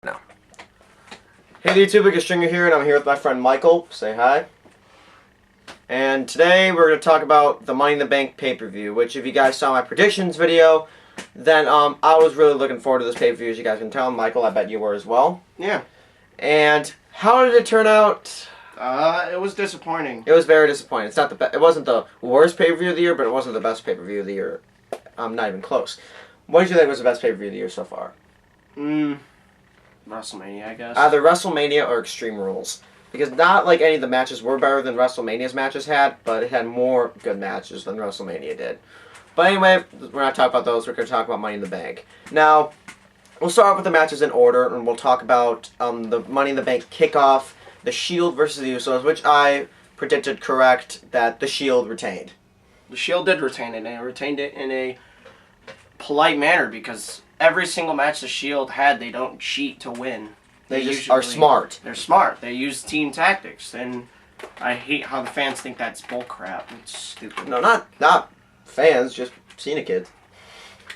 No. Hey YouTube, Biggest Stringer here, and I'm here with my friend Michael. Say hi. And today we're going to talk about the Money in the Bank pay-per-view, which if you guys saw my predictions video, then I was really looking forward to this pay-per-view, as you guys can tell. Michael, I bet you were as well. Yeah. And how did it turn out? It was disappointing. It was very disappointing. It's not it wasn't the worst pay-per-view of the year, but it wasn't the best pay-per-view of the year. Not even close. What did you think was the best pay-per-view of the year so far? WrestleMania, I guess. Either WrestleMania or Extreme Rules. Because not like any of the matches were better than WrestleMania's matches had, but it had more good matches than WrestleMania did. But anyway, we're not talking about those. We're going to talk about Money in the Bank. Now, we'll start off with the matches in order, and we'll talk about the Money in the Bank kickoff, the Shield versus the Usos, which I predicted correct that the Shield retained. The Shield did retain it, and it retained it in a polite manner because every single match the Shield had, they don't cheat to win. They just are smart. They're smart. They use team tactics, and I hate how the fans think that's bullcrap. It's stupid. No, not fans, just Cena kids.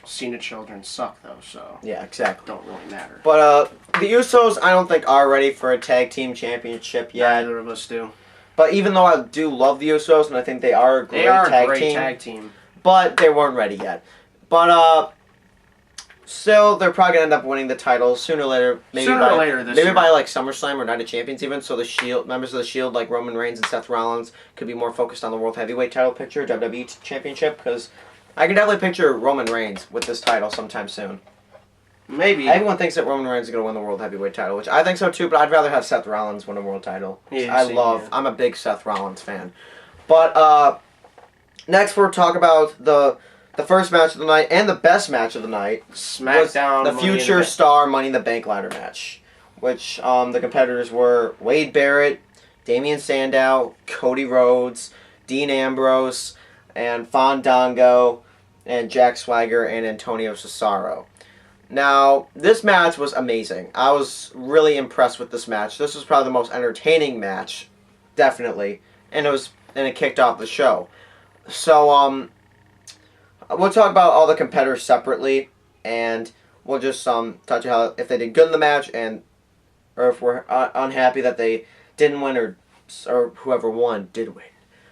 Cena children suck, though, so... Yeah, exactly. Don't really matter. But, the Usos, I don't think are ready for a tag team championship yet. Neither of us do. But even though I do love the Usos, and I think they are a great tag team, but they weren't ready yet. But, still, they're probably going to end up winning the titles sooner or later. Maybe by, like, SummerSlam or Night of Champions even, so the Shield, members of the Shield, like Roman Reigns and Seth Rollins, could be more focused on the World Heavyweight title picture, WWE Championship, because I can definitely picture Roman Reigns with this title sometime soon. Maybe. Everyone thinks that Roman Reigns is going to win the World Heavyweight title, which I think so too, but I'd rather have Seth Rollins win a world title. Yeah, I'm a big Seth Rollins fan. But, next we'll talk about the first match of the night and the best match of the night. SmackDown. The Future Star Money in the Bank ladder match, which the competitors were Wade Barrett, Damian Sandow, Cody Rhodes, Dean Ambrose, and Fandango, and Jack Swagger and Antonio Cesaro. Now, this match was amazing. I was really impressed with this match. This was probably the most entertaining match, definitely, and it kicked off the show. So, we'll talk about all the competitors separately, and we'll just touch on how if they did good in the match, or if we're unhappy that they didn't win, or whoever won did win.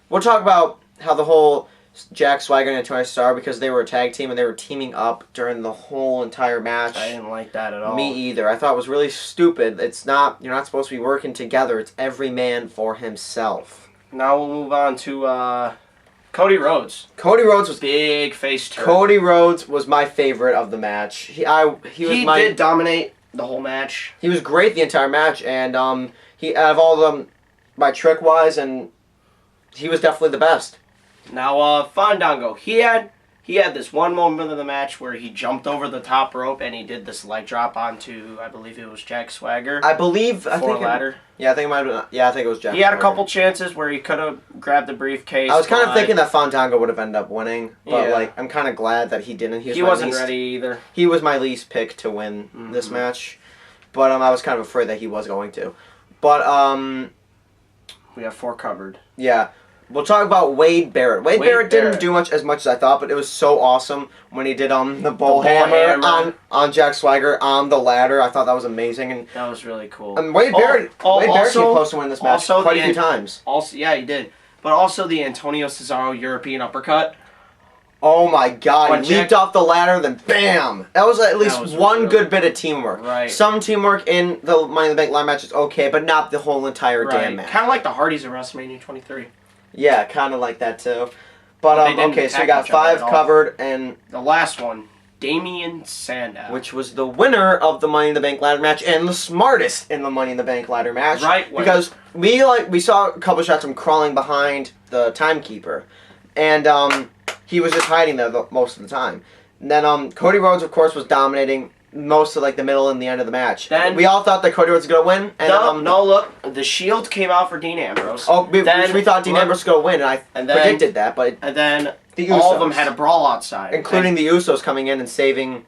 We'll talk about how the whole Jack Swagger and Antonio Cesaro, because they were a tag team and they were teaming up during the whole entire match. I didn't like that at all. Me either. I thought it was really stupid. You're not supposed to be working together. It's every man for himself. Now we'll move on to Cody Rhodes. Cody Rhodes was big face turn. Cody Rhodes was my favorite of the match. He did dominate the whole match. He was great the entire match, and he out of all of them, by trick wise, and he was definitely the best. Now, Fandango, he had this one moment of the match where he jumped over the top rope and he did this leg drop onto, I believe it was Jack Swagger. I think ladder. Yeah, I think it might have been. Yeah, I think it was Jack. He had a couple chances where he could have grabbed the briefcase. I was kind of thinking that Fandango would have ended up winning, but yeah. I'm kind of glad that he didn't. He wasn't ready either. He was my least pick to win this match, but I was kind of afraid that he was going to. But we have 4 covered. Yeah. We'll talk about Wade Barrett. Wade Barrett didn't do much as as I thought, but it was so awesome when he did the bull hammer on Jack Swagger on the ladder. I thought that was amazing, and that was really cool. And Wade Barrett came close to win this match quite a few times. Also, yeah, he did. But also the Antonio Cesaro European uppercut. Oh my God! He leaped off the ladder, then bam! That was at least one good bit of teamwork. Right. Some teamwork in the Money in the Bank ladder match is okay, but not the whole entire damn match. Kind of like the Hardys at WrestleMania 23. Yeah, kind of like that too. But okay, so we got 5 covered, and the last one, Damian Sandow, which was the winner of the Money in the Bank ladder match and the smartest in the Money in the Bank ladder match. Right. Because we saw a couple shots of him crawling behind the timekeeper, and he was just hiding there most of the time. And then Cody Rhodes, of course, was dominating most of the middle and the end of the match. Then we all thought that Cody Rhodes was gonna win. And, no, look, the Shield came out for Dean Ambrose. Oh, we thought Dean Ambrose was gonna win, and I predicted that. But then all of them had a brawl outside, including the Usos coming in and saving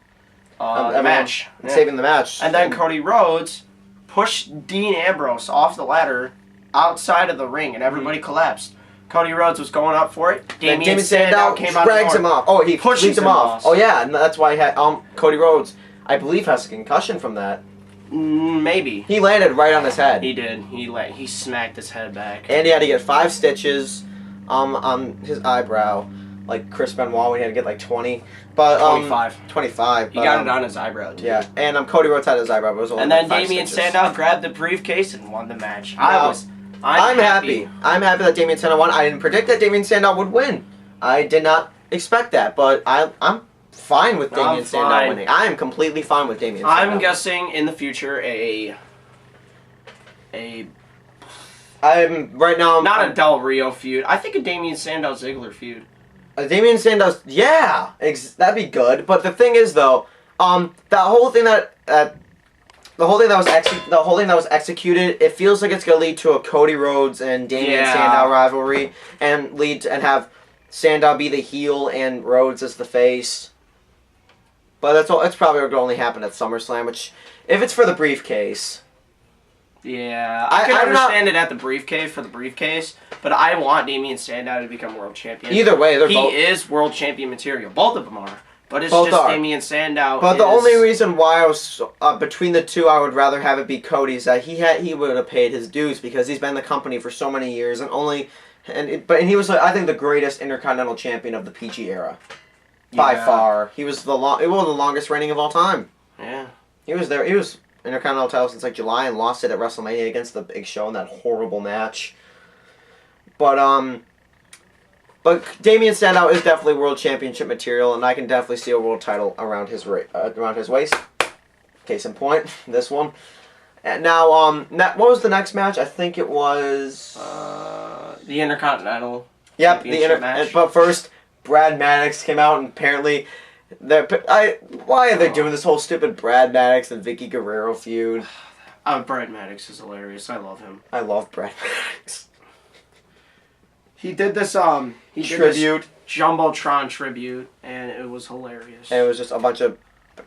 the match, saving the match. And then Cody Rhodes pushed Dean Ambrose off the ladder outside of the ring, and everybody collapsed. Cody Rhodes was going up for it. Damian Sandow came out, drags him off. Oh, he pushes him off. Oh yeah, and that's why he had Cody Rhodes, I believe, has a concussion from that. Maybe. He landed right on his head. He did. He smacked his head back. And he had to get 5 stitches on his eyebrow. Like Chris Benoit, we had to get like 20. But 25. 25. He got it on his eyebrow, too. Yeah, and Cody Rhodes had his eyebrow, but it was only and then like 5 Damien stitches. Sandow grabbed the briefcase and won the match. I'm happy. I'm happy that Damien Sandow won. I didn't predict that Damien Sandow would win. I did not expect that, but I'm fine with Damien Sandow winning. I am completely fine with Damien Sandow. I'm guessing in the future I'm right now. Not a Del Rio feud. I think a Damien Sandow Ziggler feud. Damien Sandow's, yeah, that'd be good. But the thing is, though, that whole thing that was executed, it feels like it's gonna lead to a Cody Rhodes and Damien Sandow rivalry, and have Sandow be the heel and Rhodes as the face. But that's probably going to only happen at SummerSlam. Which, if it's for the briefcase. Yeah, I can understand it at the briefcase for the briefcase, but I want Damien Sandow to become world champion. Either way, he is world champion material. Both of them are, but it's both just are. Damien Sandow. But the only reason why I was between the two, I would rather have it be Cody, is that he would have paid his dues because he's been in the company for so many years and he was I think the greatest Intercontinental Champion of the PG era, by far. He was the longest reigning of all time. Yeah, he was there. He was Intercontinental title since like July and lost it at WrestleMania against the Big Show in that horrible match. But Damien Sandow is definitely world championship material, and I can definitely see a world title around his waist. Case in point, this one. And now, what was the next match? I think it was the Intercontinental. Yep, Championship match. But first, Brad Maddox came out, and apparently, why are they doing this whole stupid Brad Maddox and Vicky Guerrero feud? Brad Maddox is hilarious. I love him. I love Brad Maddox. He did this Jumbotron tribute, and it was hilarious. And it was just a bunch of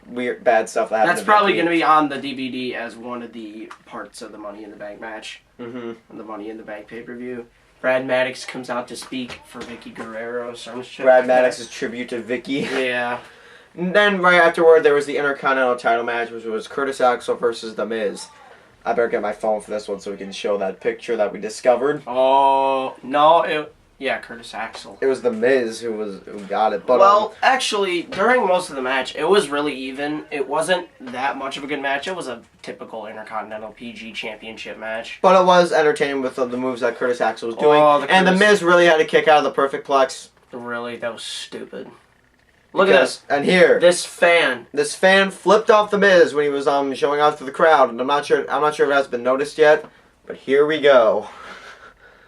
weird, bad stuff that happened. That's probably going to be on the DVD as one of the parts of the Money in the Bank match. Mm-hmm. The Money in the Bank pay-per-view. Brad Maddox comes out to speak for Vicky Guerrero. Brad Maddox's tribute to Vicky. Yeah. And then right afterward, there was the Intercontinental title match, which was Curtis Axel versus The Miz. I better get my phone for this one so we can show that picture that we discovered. Oh, no, Curtis Axel. It was The Miz who got it. But well, actually, during most of the match, it was really even. It wasn't that much of a good match. It was a typical Intercontinental PG Championship match. But it was entertaining with the moves that Curtis Axel was doing. And The Miz really had to kick out of the Perfect Plex. Really? That was stupid. Look at this. And here. This fan flipped off The Miz when he was showing off to the crowd. And I'm not sure if it has been noticed yet. But here we go.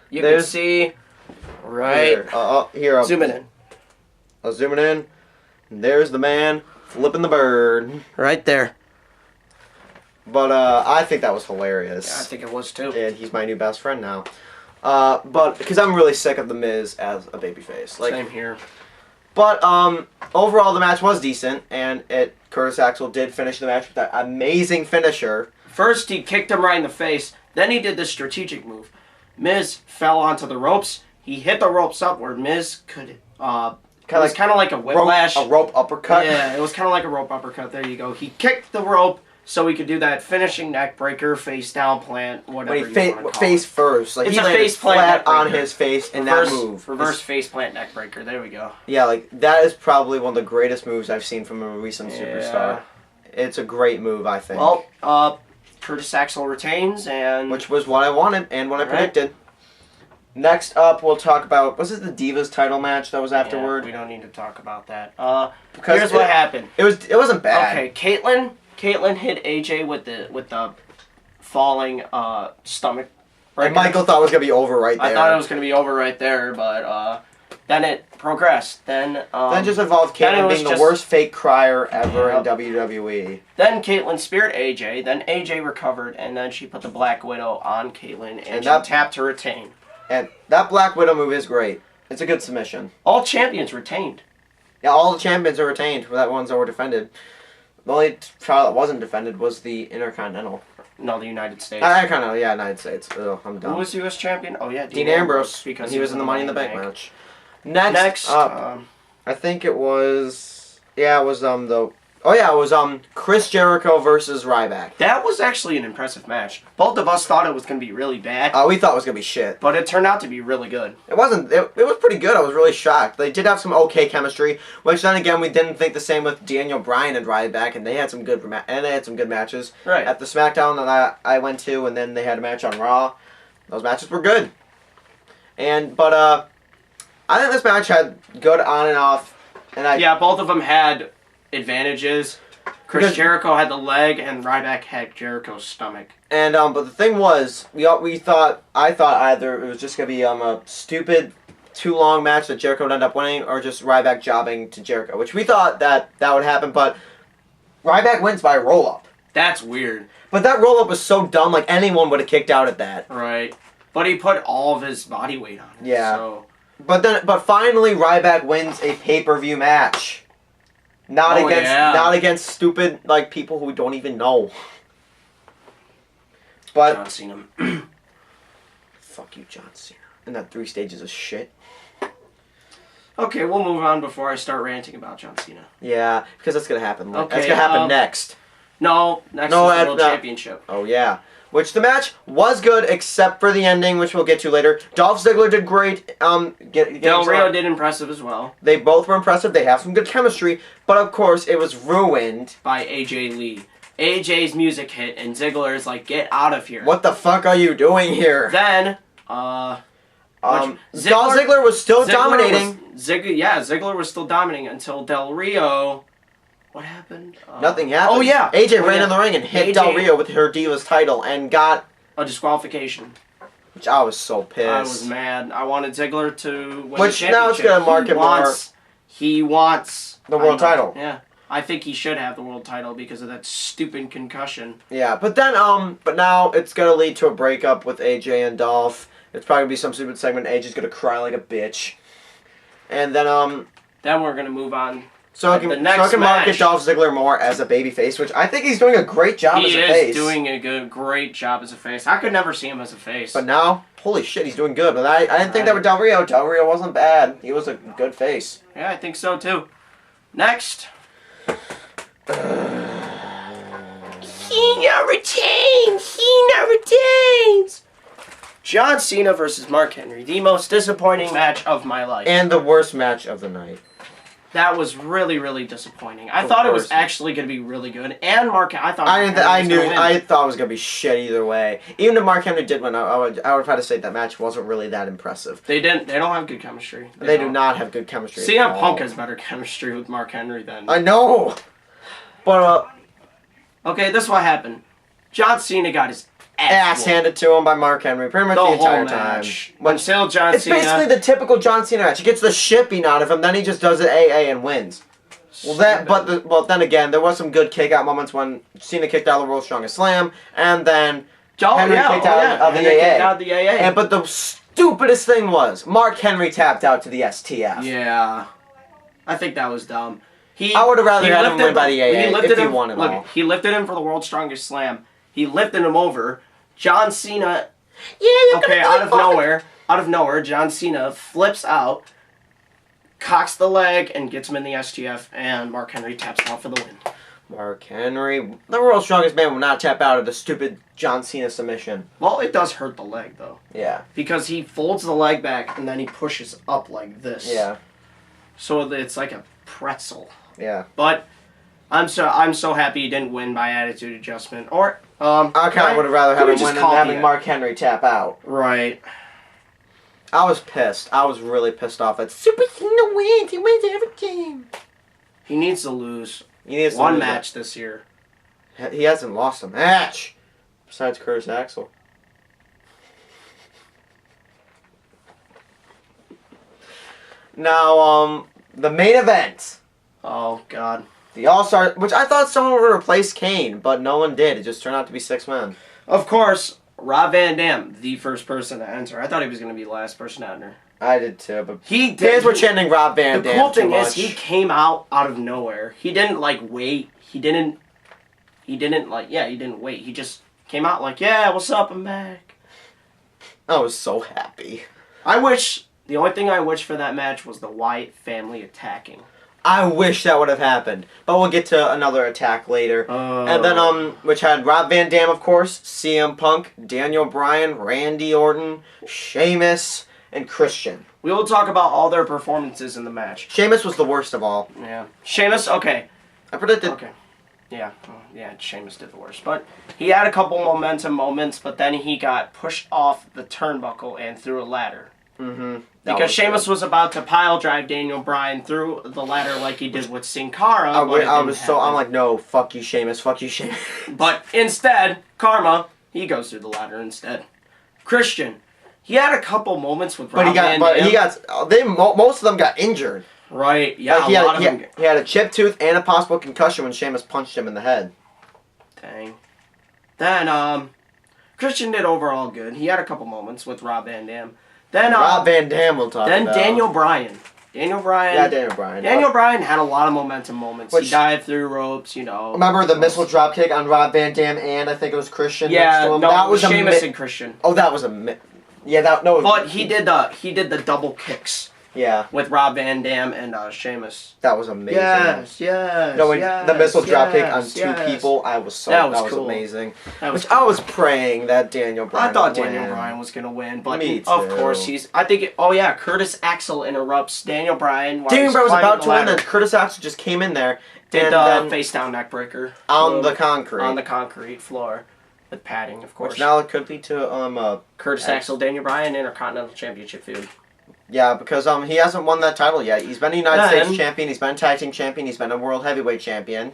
You can see... Right. Here. Zoom it in. I'll zoom it in. And there's the man flipping the bird. Right there. But I think that was hilarious. Yeah, I think it was too. And he's my new best friend now. But because I'm really sick of The Miz as a babyface. Same here. But overall, the match was decent, and Curtis Axel did finish the match with that amazing finisher. First, he kicked him right in the face. Then he did this strategic move. Miz fell onto the ropes. He hit the ropes up where Miz could, kind of like a whiplash. A rope uppercut? Yeah, it was kind of like a rope uppercut. There you go. He kicked the rope so he could do that finishing neck breaker, face down plant, whatever you want to call face it. first. Like it's he a landed face plant flat on his face in that move. Reverse face plant neck breaker. There we go. Yeah, like that is probably one of the greatest moves I've seen from a recent superstar. It's a great move, I think. Well, Curtis Axel retains, and which was what I wanted and what I predicted. Next up, we'll talk about, was it the Divas title match that was afterward? Yeah, we don't need to talk about that. Here's what happened. It wasn't bad. Okay, Caitlyn hit AJ with the falling stomach. Right, and Michael thought it was gonna be over right there. I thought it was gonna be over right there, but then it progressed. Then just involved Caitlyn being the worst fake crier ever in WWE. Then Caitlyn speared AJ. Then AJ recovered, and then she put the Black Widow on Caitlyn, and she tapped to retain. And that Black Widow move is great. It's a good submission. All champions retained. Yeah, all the champions are retained. That ones that were defended. The only trial that wasn't defended was the Intercontinental. No, the United States. United States. Ugh, I'm dumb. Who was U.S. champion? Oh yeah, Dean Ambrose, because he was in the Money in the Bank match. Next up, I think it was the Oh yeah, it was Chris Jericho versus Ryback. That was actually an impressive match. Both of us thought it was going to be really bad. We thought it was gonna be shit, but it turned out to be really good. It wasn't. It was pretty good. I was really shocked. They did have some okay chemistry, which then again we didn't think the same with Daniel Bryan and Ryback, and they had some good matches. Right. At the SmackDown that I went to, and then they had a match on Raw. Those matches were good. But I think this match had good on and off, and yeah, both of them had advantages. Chris Jericho had the leg, and Ryback had Jericho's stomach. And but the thing was, I thought either it was just gonna be a stupid, too long match that Jericho would end up winning, or just Ryback jobbing to Jericho, which we thought that would happen. But Ryback wins by a roll up. That's weird. But that roll up was so dumb. Like anyone would have kicked out at that. Right. But he put all of his body weight on it. Yeah. So. But finally, Ryback wins a pay-per-view match. Not against stupid people who we don't even know. But John Cena. Fuck you, John Cena. And that 3 stages of shit. Okay, we'll move on before I start ranting about John Cena. Yeah, because that's gonna happen. Okay, that's gonna happen next. No, next is the World Championship. Oh yeah. Which the match was good, except for the ending, which we'll get to later. Dolph Ziggler did great. Del Rio did impressive as well. They both were impressive. They have some good chemistry, but of course it was ruined by AJ Lee. AJ's music hit, and Ziggler is like, "Get out of here!" What the fuck are you doing here? Then, Dolph Ziggler was still dominating. Ziggler was still dominating until Del Rio. What happened? Nothing happened. Oh, yeah. AJ ran in the ring and hit Del Rio with her Divas title and got a disqualification. Which I was so pissed. I was mad. I wanted Ziggler to win Which the championship. now it's going to mark him more. He wants the world title. Yeah. I think he should have the world title because of that stupid concussion. Yeah, but then, but now it's going to lead to a breakup with AJ and Dolph. It's probably going to be some stupid segment. AJ's going to cry like a bitch. And then, then we're going to move on. So I can market Dolph Ziggler more as a babyface, which I think he's doing a great job as a face. He is doing a great job as a face. I could never see him as a face. But now, holy shit, he's doing good. But I didn't think that with Del Rio. Del Rio wasn't bad. He was a good face. Yeah, I think so too. Next. Cena retains. John Cena versus Mark Henry. The most disappointing match of my life. And the worst match of the night. That was really, really disappointing. I thought it was actually going to be really good, and I thought I thought it was going to be shit either way. Even if Mark Henry did win, I would have had to say that match wasn't really that impressive. They don't have good chemistry. They do not have good chemistry. CM Punk has better chemistry with Mark Henry than I know. But okay, this is what happened. John Cena got his ass handed to him by Mark Henry pretty much the entire time. Until John Cena. It's basically the typical John Cena match. He gets the shit beaten out of him, then he just does it AA and wins. Well, then again, there was some good kick-out moments when Cena kicked out of the World's Strongest Slam, and then Henry kicked out of the AA. But the stupidest thing was, Mark Henry tapped out to the STF. Yeah. I think that was dumb. I would have rather had him win by the AA if he won it all. He lifted him for the World's Strongest Slam. He lifted him over. John Cena, out of nowhere, John Cena flips out, cocks the leg, and gets him in the STF, and Mark Henry taps out for the win. Mark Henry, the world's strongest man, will not tap out of the stupid John Cena submission. Well, it does hurt the leg, though. Yeah. Because he folds the leg back, and then he pushes up like this. Yeah. So it's like a pretzel. Yeah. But I'm so happy he didn't win by attitude adjustment. Or I kind of would have rather had him win than having Mark Henry tap out. Right. I was pissed. I was really pissed off that Super Cena wins. He wins everything. He needs to lose one match this year. He hasn't lost a match. Besides Curtis Axel. Now, the main event. Oh, God. The All-Star, which I thought someone would replace Kane, but no one did. It just turned out to be 6 men. Of course, Rob Van Dam, the first person to enter. I thought he was going to be the last person to enter. I did too, but fans were chanting Rob Van Dam. The cool thing is he came out of nowhere. He didn't wait. He didn't wait. He just came out like, yeah, what's up? I'm back. I was so happy. The only thing I wish for that match was the Wyatt family attacking. I wish that would have happened. But we'll get to another attack later. And then, which had Rob Van Dam, of course, CM Punk, Daniel Bryan, Randy Orton, Sheamus, and Christian. We will talk about all their performances in the match. Sheamus was the worst of all. Yeah. Sheamus, okay. I predicted. Okay. Yeah. Sheamus did the worst. But he had a couple momentum moments, but then he got pushed off the turnbuckle and through a ladder. Mm-hmm. Because Sheamus was about to pile drive Daniel Bryan through the ladder like he did with Sin Cara. I'm like, no, fuck you, Sheamus, fuck you, Sheamus. But instead, Karma, he goes through the ladder instead. Christian, he had a couple moments with Rob Van Dam. Most of them got injured. Right, yeah, like a lot of them. He had a chipped tooth and a possible concussion when Sheamus punched him in the head. Dang. Then, Christian did overall good. He had a couple moments with Rob Van Dam. Then Rob Van Dam we'll talk about. Then Daniel Bryan. Yeah, Daniel Bryan. Daniel Bryan had a lot of momentum moments. He dived through ropes, Remember the missile dropkick on Rob Van Dam and I think it was Christian yeah, next to him? No, that was Sheamus and Christian. Oh, that was a But he did the double kicks. Yeah. With Rob Van Dam and Sheamus. That was amazing. Yes. The missile dropkick on two people, that was cool. Amazing. I was praying that Daniel Bryan I thought Daniel Bryan was going to win, but of course Curtis Axel interrupts Daniel Bryan. Daniel Bryan was about to win, and Curtis Axel just came in there. Did the face down neck breaker. On the concrete. On the concrete floor. With padding, of course. Which now it could lead to Curtis Axel, Daniel Bryan, Intercontinental Championship feud. Yeah, because he hasn't won that title yet. He's been a United States champion, he's been a tag team champion, he's been a world heavyweight champion.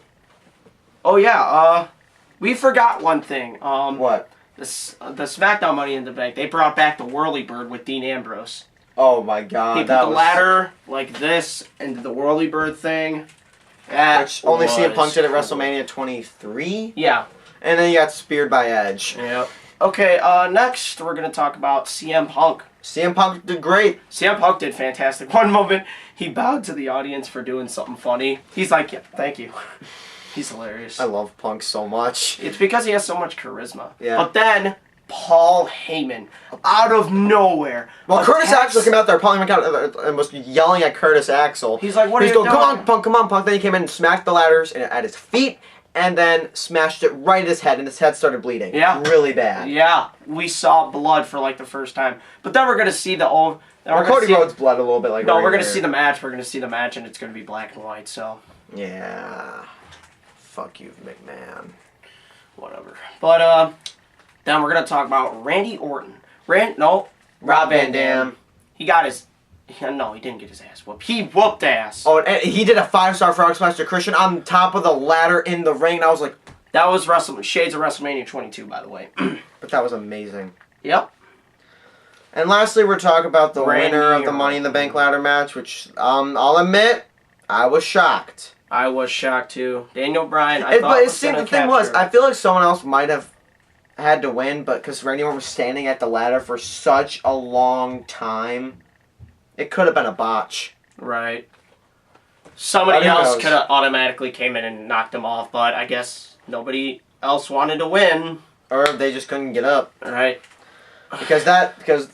Oh yeah, we forgot one thing. What? The SmackDown Money in the Bank, they brought back the Whirlybird with Dean Ambrose. Oh my god. He put the ladder like this into the Whirlybird thing. Which only CM Punk did at WrestleMania 23? Yeah. And then he got speared by Edge. Yep. Okay, next we're going to talk about CM Punk. CM Punk did great. CM Punk did fantastic. One moment, he bowed to the audience for doing something funny. He's like, yeah, thank you. He's hilarious. I love Punk so much. It's because he has so much charisma. Yeah. But then, Paul Heyman, out of nowhere. Well, Curtis Axel came out there, Paul Heyman out and was yelling at Curtis Axel. He's like, what are you doing? Come on, Punk. Then he came in and smacked the ladders at his feet. And then smashed it right at his head, and his head started bleeding. Yeah. Really bad. Yeah. We saw blood for like the first time. But then we're going to see the old... Cody Rhodes' blood a little bit like... No, we're going to see the match. We're going to see the match, and it's going to be black and white, so... Yeah. Fuck you, McMahon. Whatever. But, then we're going to talk about Randy Orton. Rob Van Dam. He got his... No, he didn't get his ass whooped. He whooped ass. Oh, and he did a 5-star frog splash to Christian on top of the ladder in the ring. And I was like... That was Shades of WrestleMania 22, by the way. But that was amazing. Yep. And lastly, we're talking about the winner of the Money in the Bank ladder match, which, I'll admit, I was shocked. I was shocked, too. Daniel Bryan, the thing was, I feel like someone else might have had to win, but because Randy Orton was standing at the ladder for such a long time... It could have been a botch. Right. Somebody else could have automatically came in and knocked him off, but I guess nobody else wanted to win. Or they just couldn't get up. Right. Because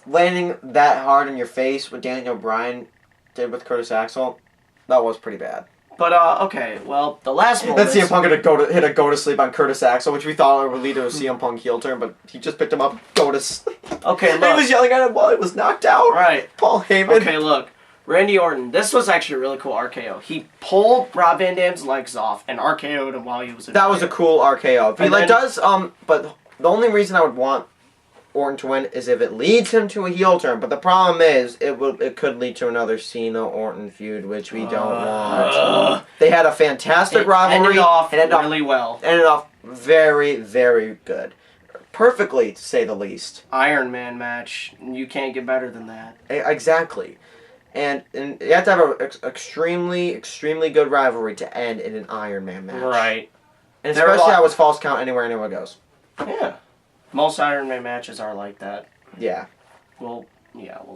landing that hard in your face, what Daniel Bryan did with Curtis Axel, that was pretty bad. But, okay, well, the last moment... Then CM Punk hit a go-to-sleep on Curtis Axel, which we thought would lead to a CM Punk heel turn, but he just picked him up, go-to-sleep. Okay, look. He was yelling at him while he was knocked out. Right. Paul Heyman. Okay, look. Randy Orton, this was actually a really cool RKO. He pulled Rob Van Dam's legs off and RKO'd him while he was in That was a cool RKO. If he but the only reason I would want Orton to win is if it leads him to a heel turn. But the problem is, it could lead to another Cena-Orton feud, which we don't want. They had a fantastic rivalry. Ended off really well. Ended off very, very good. Perfectly, to say the least. Iron Man match. You can't get better than that. Exactly. And you have to have an extremely, extremely good rivalry to end in an Iron Man match. Right. And especially how it's false count anywhere anyone goes. Yeah. Most Iron Man matches are like that. Yeah. We'll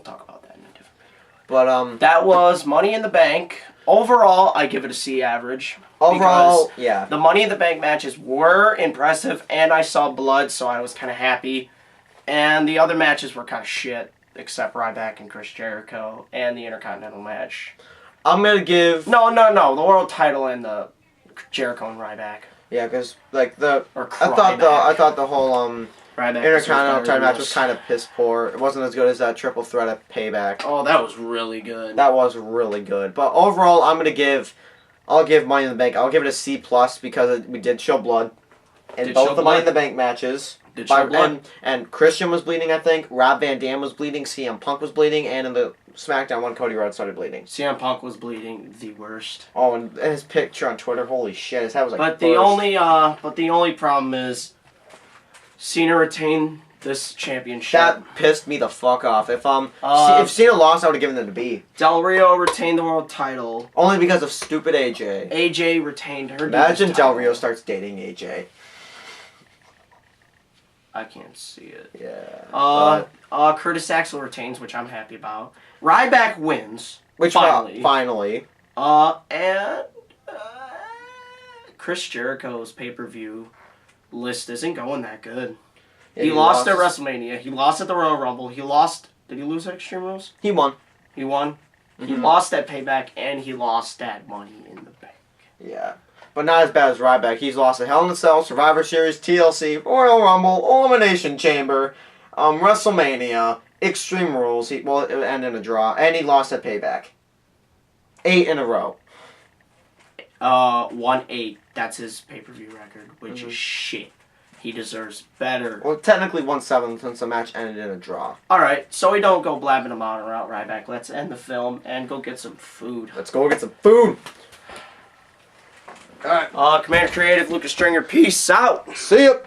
talk about that in a different video. But, that was Money in the Bank. Overall, I give it a C average. Overall, yeah. The Money in the Bank matches were impressive, and I saw blood, so I was kind of happy. And the other matches were kind of shit, except Ryback and Chris Jericho, and the Intercontinental match. I'm gonna give. No. The world title and the Jericho and Ryback. Yeah, because like the Or I thought the whole Ryback Intercontinental title match was kind of piss poor. It wasn't as good as that triple threat at Payback. Oh, that was really good. That was really good. But overall, I'll give Money in the Bank. I'll give it a C+ because we did show blood in both the Money in the Bank matches. Did show blood. And Christian was bleeding, I think. Rob Van Dam was bleeding. CM Punk was bleeding. And in the SmackDown one, Cody Rhodes started bleeding. CM Punk was bleeding the worst. Oh, and his picture on Twitter, holy shit, his head was like. But the only problem is Cena retained this championship. That pissed me the fuck off. If Cena lost, I would have given it to B. Del Rio retained the world title. Only because of stupid AJ. AJ retained her. Imagine Del Rio starts dating AJ. I can't see it. Yeah. Curtis Axel retains, which I'm happy about. Ryback wins. Which finally. And Chris Jericho's pay-per-view list isn't going that good. Yeah, he lost at WrestleMania. He lost at the Royal Rumble. He lost. Did he lose at Extreme Rules? He won. He won. Mm-hmm. He lost at Payback, and he lost at Money in the Bank. Yeah. But not as bad as Ryback. He's lost at Hell in a Cell, Survivor Series, TLC, Royal Rumble, Elimination Chamber, WrestleMania, Extreme Rules. It ended in a draw. And he lost at Payback. 8 in a row. 1-8. That's his pay-per-view record, which is shit. He deserves better. Well, technically 1-7 since the match ended in a draw. Alright, so we don't go blabbing them on around Ryback. Let's end the film and go get some food. Let's go get some food. Alright. Commander Creative, Lucas Stringer, peace out. See ya.